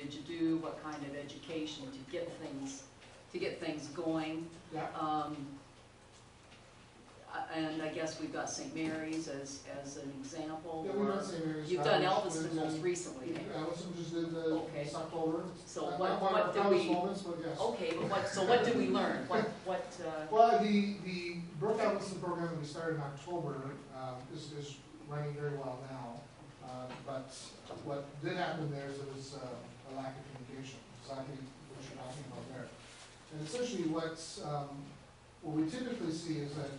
did you do, what kind of education to get things going. Yeah. And I guess we've got St. Mary's as an example. Yeah, we've done St. Mary's. You've done Elviston most recently. Elviston just did this October. So what do we? Moments, but yes. Okay, but what do we learn? Well, the Brook Elviston program that we started in October is running very well now. But what did happen there is there was a lack of communication. Exactly what you're talking about there. And essentially, what we typically see is that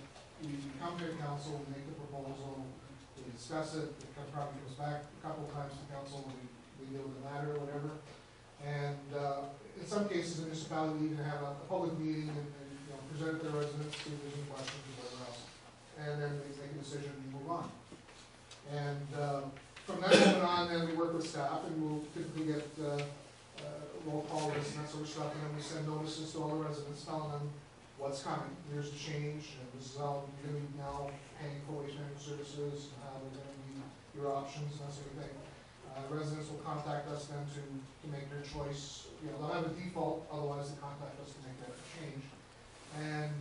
we come to the council, we make the proposal, we discuss it, it probably goes back a couple of times to council, we deal with the matter or whatever. And in some cases, the municipality will even have a public meeting and present their residents, see if there's any questions or whatever else. And then they make a decision and move on. And from that moment on, then we work with staff and we'll typically get roll call lists and that sort of stuff, and then we send notices to all the residents telling them what's coming. Here's the change, and this is how you're going to be now paying for waste management services, and how they're going to be your options, and that sort of thing. Residents will contact us then to make their choice. They'll have a default, otherwise they contact us to make that change. And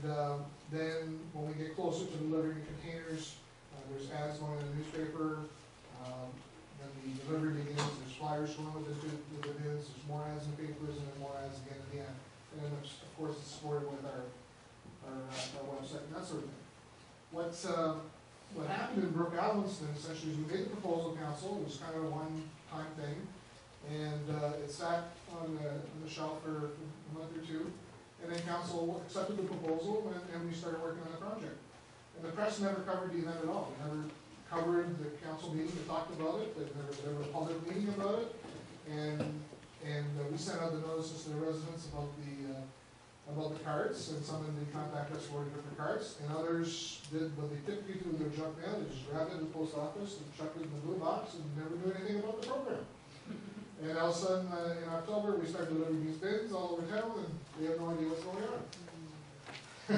then when we get closer to delivering containers, there's ads going in the newspaper. Then the delivery begins, there's flyers going with the bins, there's more ads in the papers, and then more ads again at the end. And then, of course, it's supported with our website and that sort of thing. What happened in Brook Elviston essentially is we made the proposal council. It was kind of a one-time thing, and it sat on the shelf for a month or two. And then council accepted the proposal, and we started working on the project. And the press never covered the event at all. They never covered the council meeting that talked about it. There was never a public meeting about it. And we sent out the notices to the residents about the cards, and some of them did contact us for different cards, and others did what they typically do with their junk mail. They just grabbed it in the post office and chucked it in the blue box and never knew anything about the program. And all of a sudden, in October, we started delivering these bins all over town, and we have no idea what's going on.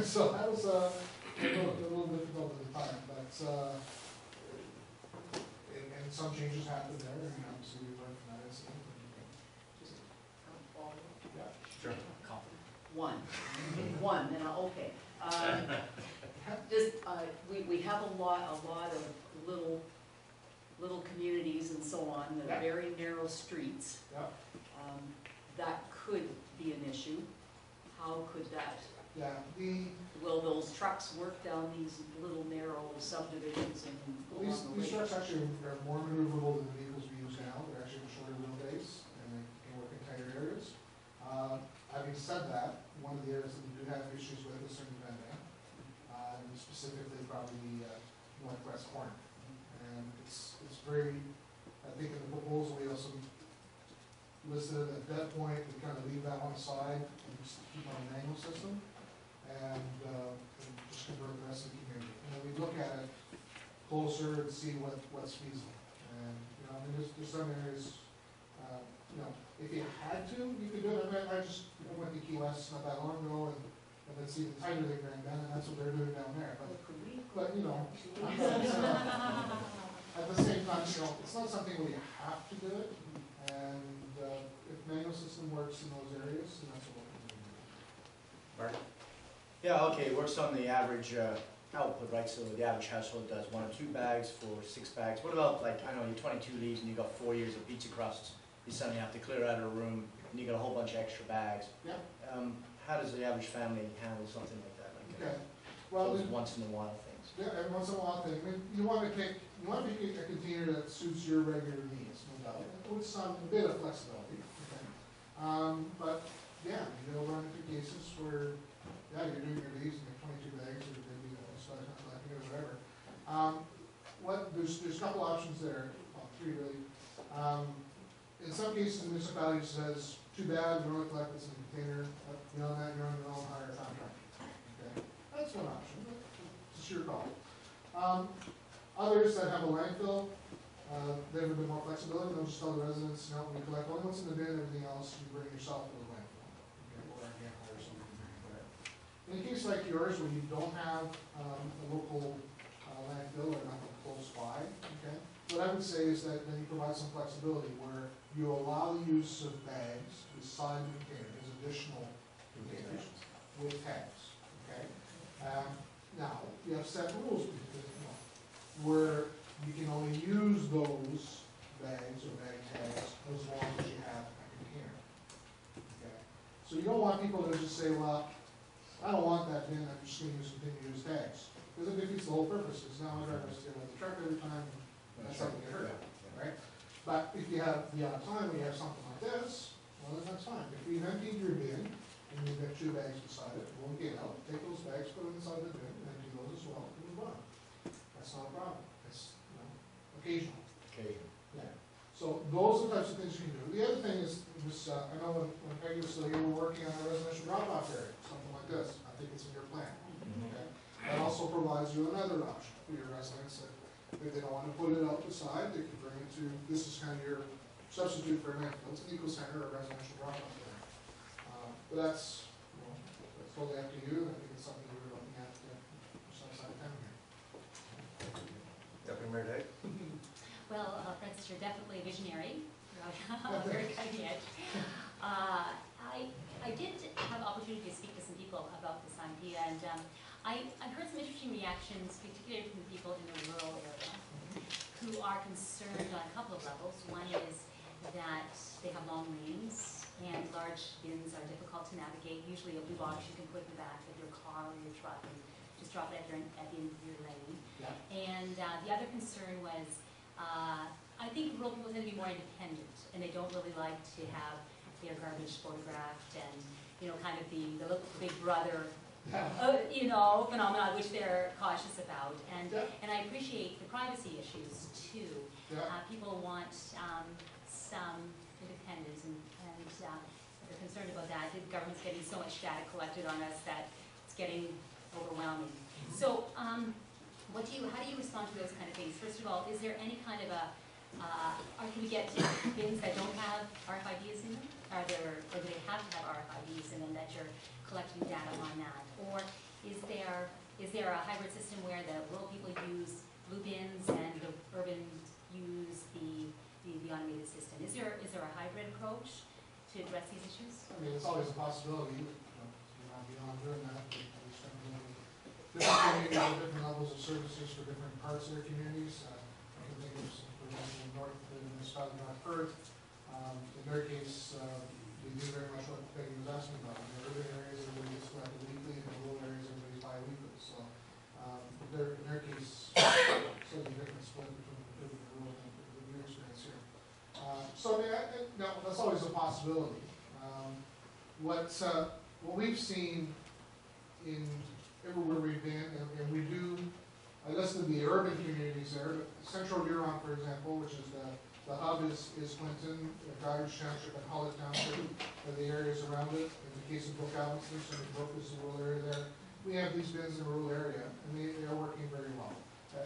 So that was a little difficult at the time, but and some changes happened there, and obviously we learned from that incident. Yeah, sure. One, and okay. We have a lot of little communities and so on that are very narrow streets. Yeah. That could be an issue. How could that? Yeah. Will those trucks work down these little narrow subdivisions and go these trucks actually are more maneuverable than the vehicles we use now. They're actually shorter wheelbase and they can work in tighter areas. Having said that, one of the areas that we do have issues with is certain vending, and specifically probably the northwest corner. And it's very, I think in the proposal we also listed at that point, we kind of leave that one aside and just keep on the manual system and just convert the rest of the community. And then we look at it closer and see what's feasible. And I mean, there's some areas, if you had to, you could do it. I just went to Key West not that long ago and then see the tighter they ran down, and that's what they're doing down there. But at the same time, it's not something where you have to do it. And if manual system works in those areas, then that's what we're doing. Mark? Yeah, okay, it works on the average output, right? So the average household does 1 or 2 bags for 6 bags. What about, like, I know you're 22 leaves and you've got 4 years of pizza crusts. You suddenly have to clear out a room and you got a whole bunch of extra bags. Yeah. How does the average family handle something like that? Okay. Well, those once in a while things. Yeah, every once in a while thing. I mean, you want to pick a container that suits your regular needs, no doubt, with a bit of flexibility. Okay. But yeah, you'll run into cases where you're doing your leaves and you're 22 bags or maybe or whatever. There's a couple options there. Well, 3 really. In some cases, the municipality says, too bad, we're only collecting some container. Beyond that, you're on your own hire contract. Okay, that's one option. It's your call. Others that have a landfill, they have a bit more flexibility. They'll just tell the residents, no, we collect only what's in the bin, everything else you bring yourself to the landfill. Okay, or again, hire somebody to bring it there. In a case like yours, where you don't have a local landfill or nothing close by, okay, what I would say is that then you provide some flexibility where you allow the use of bags beside the container as additional containers with tags, okay? Now, you have set rules, because, where you can only use those bags or bag tags as long as you have a container, okay? So you don't want people to just say, well, I don't want that bin, I'm just gonna continue to use tags. Because it defeats the whole purpose, because now I drive to get out the truck every time, and that's how you get hurt, right? But if you have the odd time when you have something like this, well, then that's fine. If you've emptied your bin, and you've got 2 bags beside it, we'll get out, take those bags, put them inside the bin, and empty those as well, and move on. That's not a problem, it's, occasional. Okay. Yeah. So those are the types of things you can do. The other thing is, I know when Peggy was still here, we were working on a residential drop-off area, something like this. I think it's in your plan. Okay? That also provides you another option for your residents that if they don't want to put it out the side, they can bring it to, this is kind of your substitute for a landfill. It's an eco-center or residential drop-off area. But that's, that's totally up to you. I think it's something you're looking at some side of town here. Deputy Mayor Day? Well, Francis, you're definitely a visionary. You're very cutting edge. I did have opportunity to speak to some people about this idea, and I've heard some interesting reactions, particularly from people in the rural area, who are concerned on a couple of levels. One is that they have long lanes, and large bins are difficult to navigate. Usually a blue box you can put in the back of your car or your truck and just drop it at the end of your lane. Yeah. And the other concern was, I think rural people tend to be more independent, and they don't really like to have their garbage photographed and, kind of the little big brother, phenomenon which they're cautious about. And and I appreciate the privacy issues too. People want some independence, and they're concerned about that. The government's getting so much data collected on us that it's getting overwhelming. So, how do you respond to those kind of things? First of all, is there any kind of or can we get bins that don't have RFIDs in them? Or do they have to have RFIDs in them that you're collecting data on that? Or is there a hybrid system where the rural people use blue bins and the urban use the automated system? Is there a hybrid approach to address these issues? I mean, it's always a possibility. You're not beyond doing that. Different communities have different levels of services for different parts of their communities. I can think of some, for example, in North, the municipality of North Perth. In their case, they do very much what Peggy was asking about. In the urban areas, everybody gets collected weekly, and in the rural areas, everybody's bi-weekly. So, in their case, slightly different split between the urban and rural than your experience here. So, I mean, no, that's always a possibility. What we've seen in everywhere we've been, and we do, I listed the urban communities there, but Central Huron, for example, which is the hub is Clinton, Goderich Township, and Hollitt Township, and the areas around it. In the case of Brook Alvin, so Brook is the rural area there. We have these bins in the rural area, and they are working very well.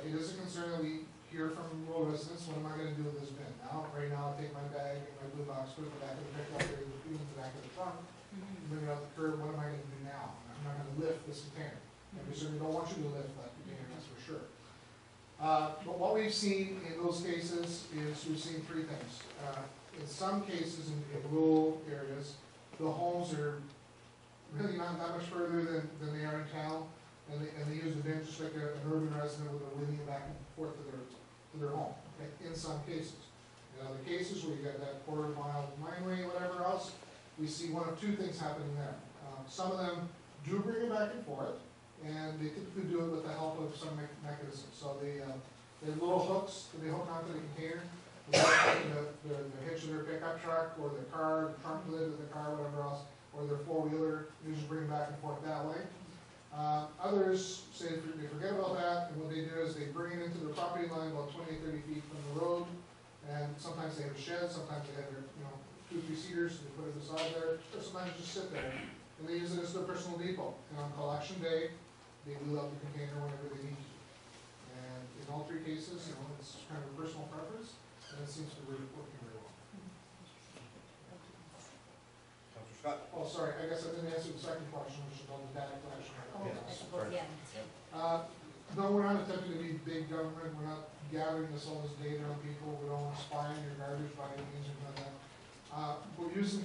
It is a concern that we hear from rural residents, what am I going to do with this bin? Right now, I take my bag and my blue box, put it in the back of the pickup, or in the back of the trunk, bring it out the curb, what am I going to do now? I'm not going to lift this container. And we certainly don't want you to lift that container, that's for sure. But what we've seen in those cases is we've seen 3 things. In some cases, in rural areas, the homes are really not that much further than they are in town, and they use the bin just like an urban resident with a wheeling back and forth to their home. Okay? In some cases. In other cases where you got that quarter-mile mineway or whatever else, we see 1 of 2 things happening there. Some of them do bring it back and forth, and they typically do it with the help of some mechanism. So they have little hooks that they hook onto the container, the hitch of their pickup truck, or their car, the trunk lid of the car, whatever else, or their 4-wheeler, usually bring back and forth that way. Others say they forget about that, and what they do is they bring it into their property line about 20-30 feet from the road, and sometimes they have a shed, sometimes they have their 2-3 seaters, so they put it beside there, or sometimes just sit there, and they use it as their personal depot. And on collection day, they wheel out the container whenever they need to. And in all 3 cases, it's kind of a personal preference, and it seems to be working very well. Councilor Scott? Oh, sorry, I guess I didn't answer the second question, which is about the data collection. Oh, I suppose, yeah. No, we're not attempting to be big government. We're not gathering all this data on people, we don't want to spy on your garbage by any means or none of that. We're using